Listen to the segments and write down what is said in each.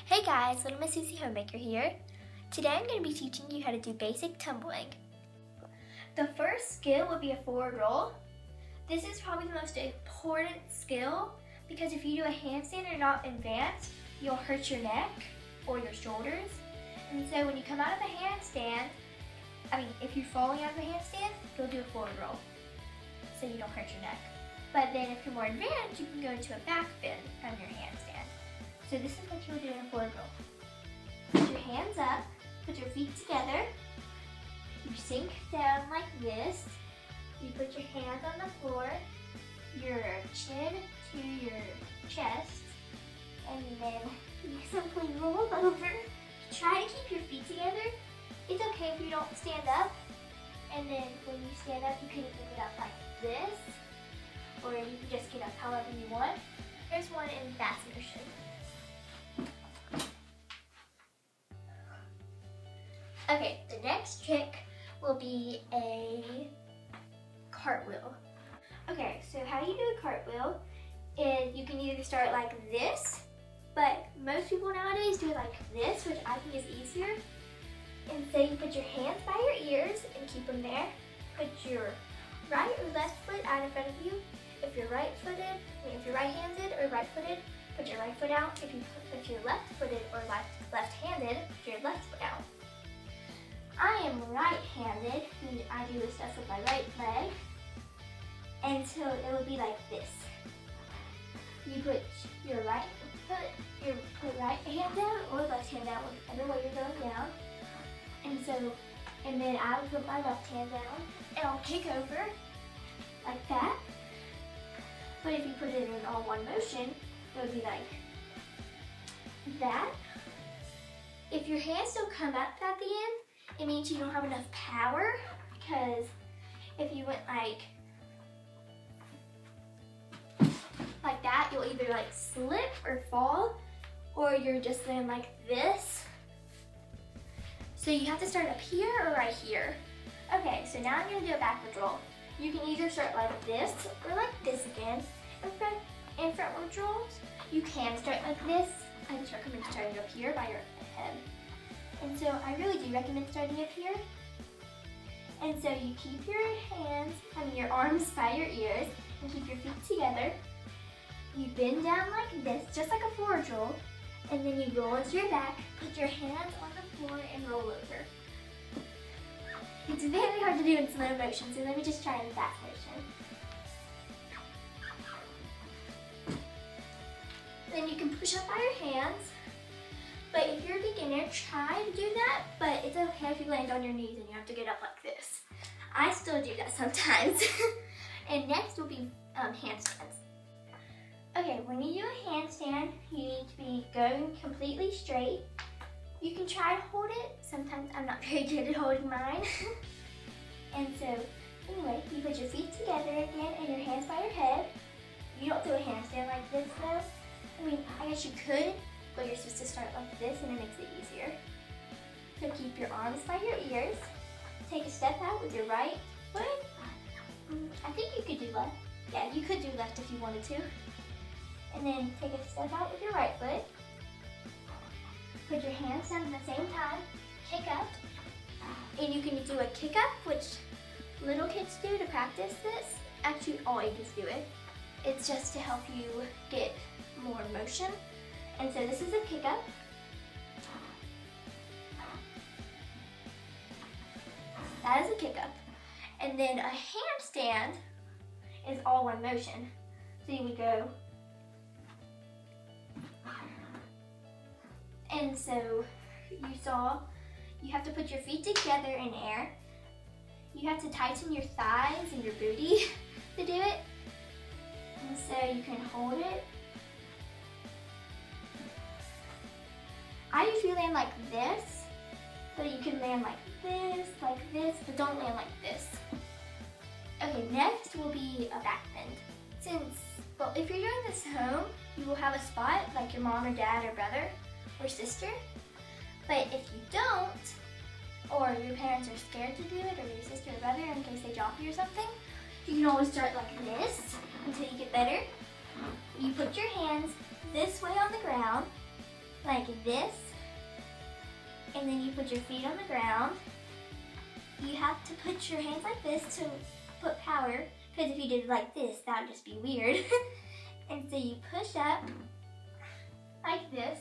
Hey guys, Little Miss Suzy Homemaker here. Today I'm going to be teaching you how to do basic tumbling. The first skill will be a forward roll. This is probably the most important skill because if you do a handstand and not advanced, you'll hurt your neck or your shoulders. And so when you come out of the handstand, if you're falling out of the handstand, you'll do a forward roll so you don't hurt your neck. But then if you're more advanced, you can go into a back bend from your handstand. So this is what you'll do in a forward roll. Put your hands up, put your feet together, you sink down like this, you put your hands on the floor, your chin to your chest, and then you simply roll over. Try to keep your feet together. It's okay if you don't stand up, and then when you stand up, you can either get up like this, or you can just get up however you want. Here's one in fast motion. Okay, the next trick will be a cartwheel. Okay, so how you do a cartwheel is you can either start like this, but most people nowadays do it like this, which I think is easier. And so you put your hands by your ears and keep them there. Put your right or left foot out in front of you. If you're right-footed, if you're right-handed or right-footed, put your right foot out. If you're left-footed or left-handed, put your left foot out. I am right-handed, and I do this stuff with my right leg. And so it would be like this. You put your right foot, your right hand down or left hand down, whichever way you're going down. And then I would put my left hand down and I'll kick over like that. But if you put it in all one motion, it would be like that. If your hands don't come up at the end, it means you don't have enough power, because if you went like that, you'll either like slip or fall, or you're just going like this. So you have to start up here or right here. Okay, so now I'm going to do a backward roll. You can either start like this or like this again. In frontward rolls, you can start like this. I just recommend starting up here by your head. And so I really do recommend starting up here. And so you keep your your arms by your ears and keep your feet together. You bend down like this, just like a forward roll, and then you roll into your back, put your hands on the floor and roll over. It's very hard to do in slow motion, so let me just try in fast motion. Then you can push up by your hands, but if you're a beginner, try to do that, but it's okay if you land on your knees and you have to get up like this. I still do that sometimes. And next will be handstands. Okay, when you do a handstand, you need to be going completely straight. You can try to hold it. Sometimes I'm not very good at holding mine. And so, anyway, you put your feet together again and your hands by your head. You don't do a handstand like this though. I guess you could, but you're supposed to start like this and it makes it easier. So keep your arms by your ears. Take a step out with your right foot. I think you could do left. Yeah, you could do left if you wanted to. And then take a step out with your right foot. Put your hands down at the same time. Kick up. And you can do a kick up, which little kids do to practice this. Actually, all ages do it. It's just to help you get more motion. And so this is a kick up. That is a kick up. And then a handstand is all one motion. So you would go. And so you saw, you have to put your feet together in air. You have to tighten your thighs and your booty to do it. And so you can hold it. I usually land like this, but you can land like this, but don't land like this. Okay, next will be a back bend. If you're doing this home, you will have a spot like your mom or dad or brother or sister. But if you don't, or your parents are scared to do it, or your sister or brother in case they drop you or something, you can always start like this until you get better. You put your hands this way on the ground, like like this, and then you put your feet on the ground. You have to put your hands like this to put power, because if you did it like this, that would just be weird. And so you push up like this,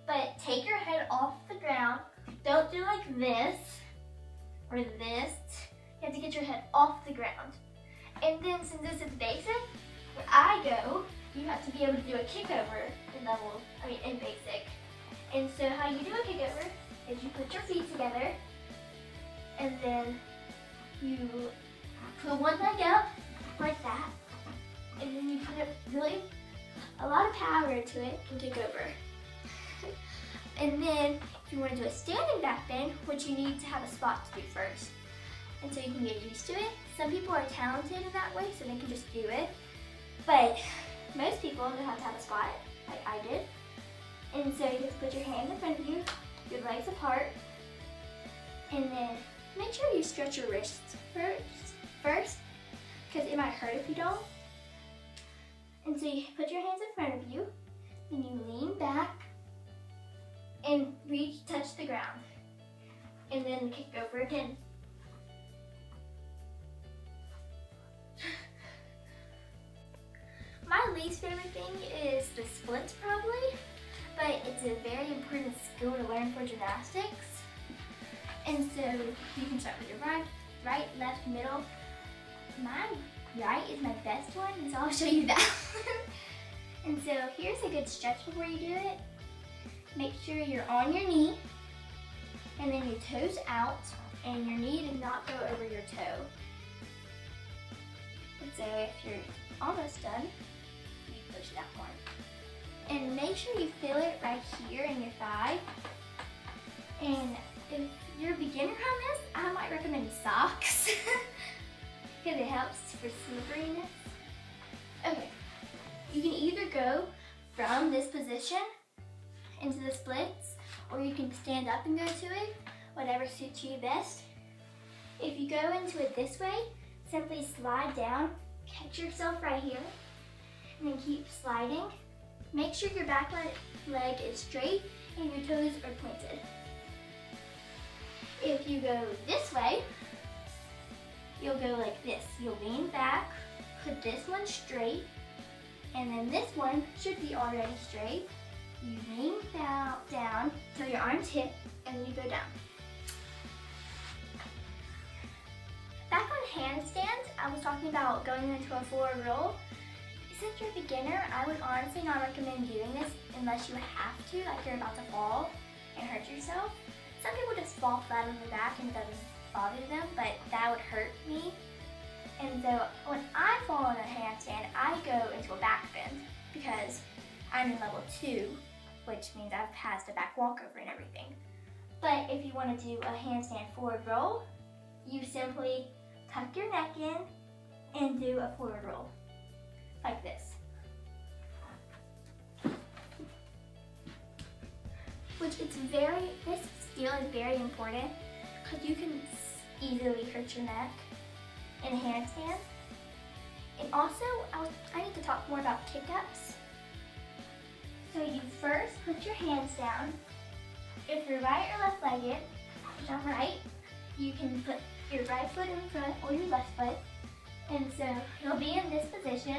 but take your head off the ground. Don't do like this or this. You have to get your head off the ground. And then since this is basic, where I go, you have to be able to do a kick over in basic. And so how you do a kick over is you put your feet together, and then you put one leg up like that, and then you put really a lot of power into it and kick over. And then if you want to do a standing back bend, which you need to have a spot to do first. And so you can get used to it. Some people are talented in that way, so they can just do it. But most people don't have to have a spot, like I did. And so you just put your hands in front of you, your legs apart, and then make sure you stretch your wrists first, because it might hurt if you don't. And so you put your hands in front of you, then you lean back and touch the ground. And then kick over again. My least favorite thing is the splits probably, but it's a very important skill to learn for gymnastics. And so you can start with your right, left, middle. My right is my best one, and so I'll show you that. And so here's a good stretch before you do it. Make sure you're on your knee, and then your toes out, and your knee does not go over your toe. And so if you're almost done, you push that one. And make sure you feel it right here in your thigh. And if you're a beginner on this, I might recommend socks because it helps for slipperiness. Okay, you can either go from this position into the splits, or you can stand up and go to it, whatever suits you best. If you go into it this way, simply slide down, catch yourself right here, and then keep sliding. Make sure your back leg is straight and your toes are pointed. If you go this way, you'll go like this. You'll lean back, put this one straight, and then this one should be already straight. You lean down till your arms hit, and then you go down. Back on handstands, I was talking about going into a forward roll. Since you're a beginner, I would honestly not recommend doing this unless you have to, like you're about to fall and hurt yourself. Some people just fall flat on their back and it doesn't bother them, but that would hurt me. And so when I fall on a handstand, I go into a back bend because I'm in level 2, which means I've passed a back walkover and everything. But if you want to do a handstand forward roll, you simply tuck your neck in and do a forward roll, like this. This skill is very important because you can easily hurt your neck in a handstand. And also, I need to talk more about kick-ups. So you first put your hands down. If you're right or left-legged, which I'm right, you can put your right foot in front or your left foot. And so you'll be in this position,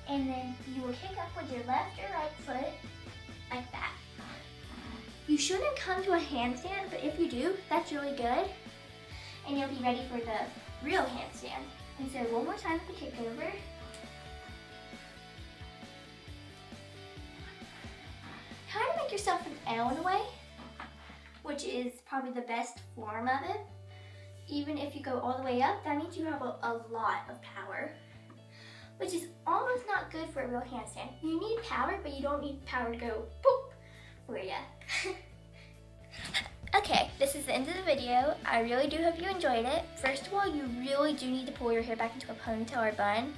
and then you will kick up with your left or right foot, like that. You shouldn't come to a handstand, but if you do, that's really good. And you'll be ready for the real handstand. And so one more time with the kick over. Kind of make yourself an L in a way, which is probably the best form of it. Even if you go all the way up, that means you have a lot of power, which is almost not good for a real handstand. You need power, but you don't need power to go boop for you. Okay, this is the end of the video. I really do hope you enjoyed it. First of all, you really do need to pull your hair back into a ponytail or bun.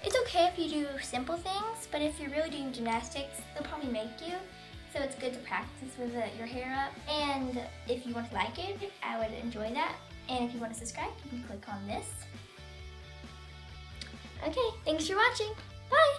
It's okay if you do simple things, but if you're really doing gymnastics, they'll probably make you. So it's good to practice with your hair up. And if you want to like it, I would enjoy that. And if you want to subscribe, you can click on this. Okay, thanks for watching. Bye!